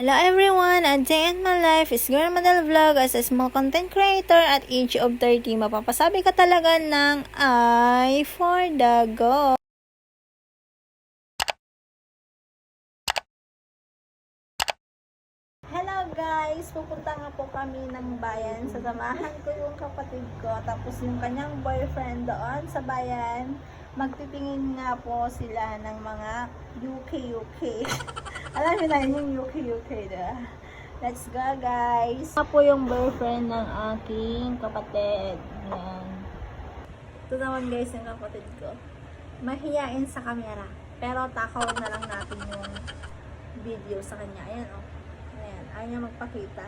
Hello everyone! A day in my life is Girl Madel Vlog as a small content creator at age of 30. Mapapasabi ka talaga ng I for the go. Hello guys! Pupunta nga po kami ng bayan. Sasamahan ko yung kapatid ko tapos yung kanyang boyfriend doon sa bayan. Magtitingin nga po sila ng mga UK. Alam niyo na yung UK, diba? Let's go, guys! Ito po yung boyfriend ng aking kapatid. Ayan. Ito naman, guys, yung kapatid ko. Mahiyain sa camera. Pero takaw na lang natin yung video sa kanya. Ayan, oh. Ayan. Ayaw niya magpakita.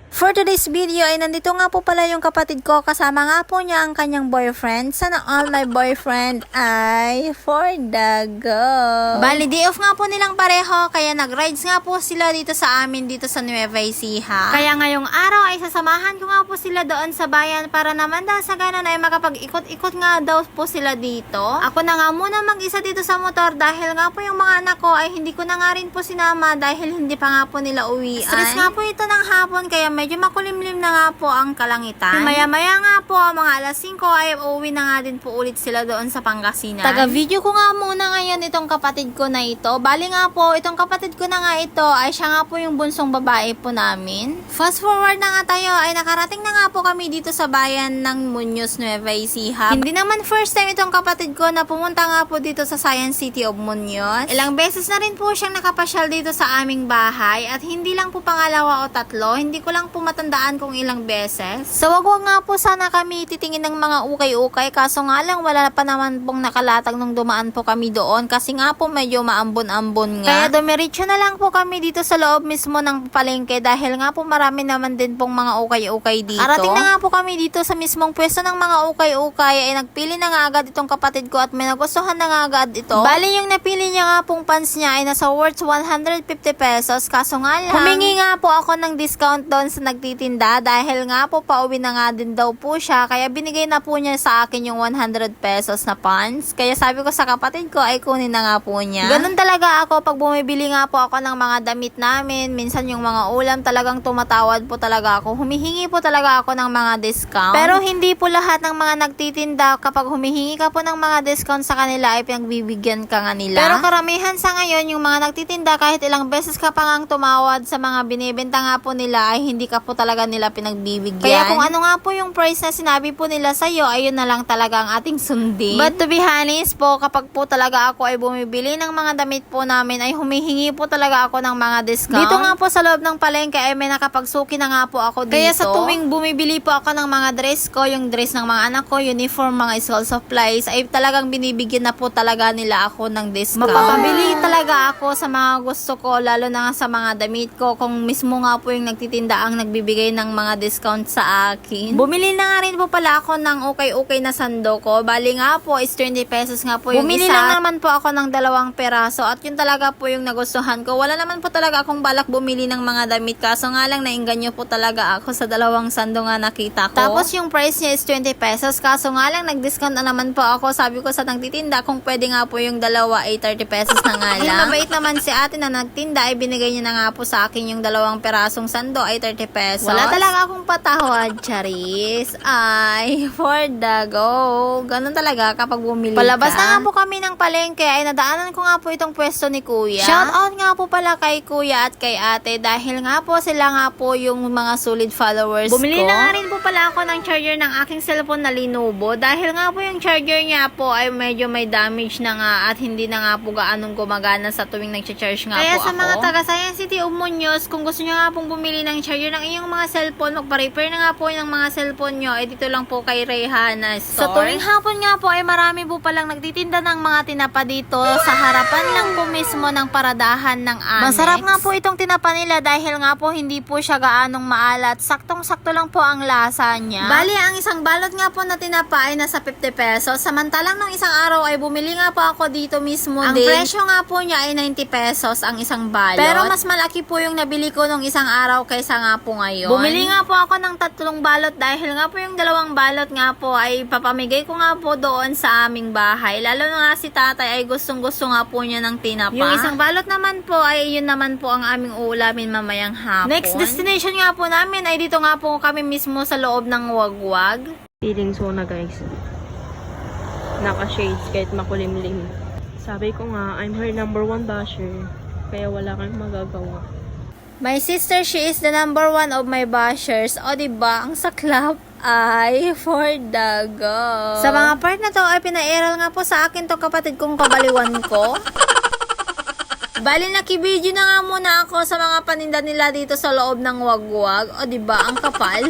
For today's video ay nandito nga po pala yung kapatid ko, kasama nga po niya ang kanyang boyfriend. Sana all my boyfriend ay for the go. Bali, day off nga po nilang pareho, kaya nag-rides nga po sila dito sa amin dito sa Nueva Ecija. Kaya ngayong araw ay sasamahan ko nga po sila doon sa bayan para naman daw sa ganon ay makapag-ikot-ikot nga daw po sila dito. Ako na nga muna mag-isa dito sa motor dahil nga po yung mga anak ko ay hindi ko na nga rin po sinama dahil hindi pa nga po nila uwian. Stress nga po ito ng hapon kaya medyo makulimlim na nga po ang kalangitan. Maya-maya nga po, mga alas 5 ay uuwi na nga din po ulit sila doon sa Pangasinan. Taga-video ko nga muna ngayon itong kapatid ko na ito. Bali nga po, itong kapatid ko na nga ito ay siya nga po yung bunsong babae po namin. Fast forward na nga tayo ay nakarating na nga po kami dito sa bayan ng Muñoz, Nueva Ecija. Hindi naman first time itong kapatid ko na pumunta nga po dito sa Science City of Muñoz. Ilang beses na rin po siyang nakapasyal dito sa aming bahay at hindi lang po pangalawa o tatlo. Hindi ko lang po matandaan kung ilang beses. So wag nga po sana kami titingin ng mga ukay-ukay kaso nga lang wala pa naman pong nakalatag nung dumaan po kami doon kasi nga po medyo maambon-ambon nga. Kaya dumiretso na lang po kami dito sa loob mismo ng palengke dahil nga po marami naman din pong mga ukay-ukay dito. Arating na nga po kami dito sa mismong pwesto ng mga ukay-ukay ay nagpili na nga agad itong kapatid ko at may nagustuhan na nga agad ito. Bali yung napili niya nga pong pants niya ay nasa worth 150 pesos kaso nga lang humingi nga po ako ng discount doon sa nagtitinda dahil nga po pauwi na nga din daw po siya kaya binigay na po niya sa akin yung 100 pesos na pants. Kaya sabi ko sa kapatid ko ay kunin na nga po niya. Ganun talaga ako pag bumibili nga po ako ng mga damit namin, minsan yung mga ulam talagang tumatawad po talaga ako. Humihingi po talaga ako ng mga discount. Pero hindi po lahat ng mga nagtitinda kapag humihingi ka po ng mga discount sa kanila ay pinagbibigyan ka nga nila. Pero karamihan sa ngayon yung mga nagtitinda kahit ilang beses ka pa ngang tumawad sa mga binibenta nga po nila ay hindi ka po talaga nila pinagbibigyan. Kaya kung ano nga po yung price na sinabi po nila sa'yo, ayun na lang talaga ang ating sundin. But to be honest po, kapag po talaga ako ay bumibili ng mga damit po namin, ay humihingi po talaga ako ng mga discount. Dito nga po sa loob ng palengke ay may nakapagsuki na nga po ako dito. Kaya sa tuwing bumibili po ako ng mga dress ko, yung dress ng mga anak ko, uniform, mga school supplies, ay talagang binibigyan na po talaga nila ako ng discount. Mapapabili talaga ako sa mga gusto ko, lalo na nga sa mga damit ko, kung mismo nga po yung nagtitinda ang nagbibigay ng mga discount sa akin. Bumili na nga rin po pala ako ng okay na sando ko. Bali nga po is 20 pesos nga po yung bumili isa. Bumili lang naman po ako ng 2 peraso at yun talaga po yung nagustuhan ko. Wala naman po talaga akong balak bumili ng mga damit kaso nga lang nainganyo po talaga ako sa 2 sando nga nakita ko. Tapos yung price niya is 20 pesos kaso nga lang nag-discount na naman po ako. Sabi ko sa nagtitinda kung pwede nga po yung 2 ay 30 pesos na nga lang. Mabait naman si ate na nagtinda ay binigay niya na nga po sa akin yung 2 perasong sando ay 30 pesos. Wala talaga akong patawad, charis. Ay, for the go. Ganun talaga kapag bumili ka. Palabas na nga po kami ng palengke ay nadaanan ko nga po itong pwesto ni Kuya. Shout out nga po pala kay Kuya at kay ate dahil nga po sila nga po yung mga solid followers Bumili ko. Na nga rin po pala ako ng charger ng aking cellphone na Lenovo dahil nga po yung charger niya po ay medyo may damage na nga at hindi na nga po gaanong gumagana sa tuwing nag-charge nga kaya po ako. Kaya sa mga taga Science City of Muñoz, kung gusto nyo nga pong bumili ng charger ng inyong mga cellphone, magpa-repair na nga po ng mga cellphone nyo, eh dito lang po kay Reyhana Store. Sa tuwing hapon nga po ay marami po palang nagtitinda ng mga tinapa dito sa harapan lang po mismo ng paradahan ng Annex. Masarap nga po itong tinapa nila dahil nga po hindi po siya gaanong maalat. Saktong-sakto lang po ang lasa niya. Bali, ang isang balot nga po na tinapa ay nasa 50 pesos. Samantalang ng isang araw ay bumili nga po ako dito mismo ang din. Ang presyo nga po niya ay 90 pesos ang isang balot. Pero mas malaki po yung nabili ko nung isang araw kaysa nga po ngayon. Bumili nga po ako ng 3 balot dahil nga po yung 2 balot nga po ay papamigay ko nga po doon sa aming bahay. Lalo na nga si tatay ay gustong-gusto nga po niya ng tinapa. Yung isang balot naman po ay yun naman po ang aming uulamin mamayang hapon. Next destination nga po namin ay dito nga po kami mismo sa loob ng Wagwag. Feeling zone na guys. Naka-shades kahit makulimlim. Sabi ko nga, I'm her number 1 basher. Kaya wala kang magagawa. My sister, she is the number 1 of my bashers. O diba, ang saklap ay for the go. Sa mga part na to ay pinairal nga po sa akin to kapatid kong kabaliwan ko. Bali nakibidyo na nga muna ako sa mga paninda nila dito sa loob ng Wagwag. O diba, ang kapal.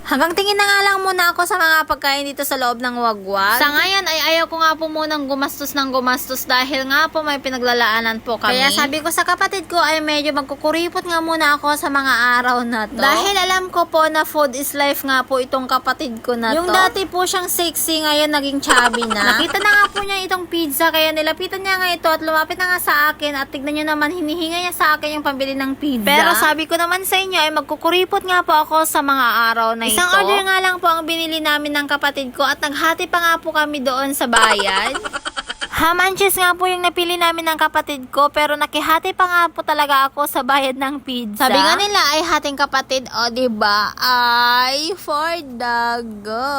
Hanggang tingin na nga lang muna ako sa mga pagkain dito sa loob ng Wagwag. Sa ngayon ay ayaw ko nga po munang gumastos ng gumastos dahil nga po may pinaglalaanan po kami. Kaya sabi ko sa kapatid ko ay medyo magkukuripot nga muna ako sa mga araw na to. Dahil alam ko po na food is life nga po itong kapatid ko na to. Yung dati po siyang sexy ngayon naging chubby na. Nakita na nga po niya itong pizza kaya nilapitan niya nga ito at lumapit na nga sa akin at tignan niyo naman hinihinga niya sa akin yung pambili ng pizza. Pero sabi ko naman sa inyo ay magkukuripot nga po ako sa mga araw na ito. Isang order nga lang po ang binili namin ng kapatid ko at naghati pa nga po kami doon sa bayan. Ham and cheese nga po yung napili namin ng kapatid ko pero nakihati pa nga po talaga ako sa bayad ng pizza. Sabi nga nila ay hating kapatid o diba ay for the go.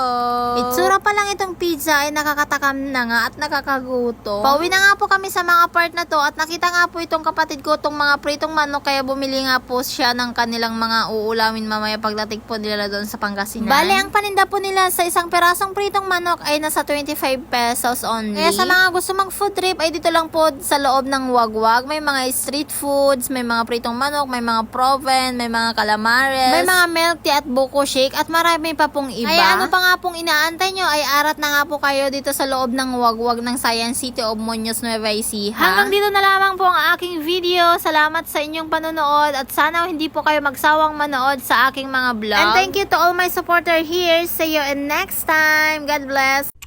Itsura pa lang itong pizza ay nakakatakam na nga at nakakagutom. Pauwi na nga po kami sa mga part na to at nakita nga po itong kapatid ko itong mga pritong manok kaya bumili nga po siya ng kanilang mga uulamin mamaya pagdating po nila doon sa Pangasinan. Bale ang paninda po nila sa isang perasong pritong manok ay nasa 25 pesos only. Kaya sa mga gusto mag food trip ay dito lang po sa loob ng Wagwag. May mga street foods, may mga pritong manok, may mga proven, may mga calamares, may mga milk tea at buko shake at marami pa pong iba. Ay ano pa nga pong inaantay nyo ay arat na nga po kayo dito sa loob ng Wagwag ng Science City of Muñoz, Nueva Ecija. Hanggang dito na lamang po ang aking video. Salamat sa inyong panonood at sana hindi po kayo magsawang manood sa aking mga vlog. And thank you to all my supporter here. See you in next time. God bless.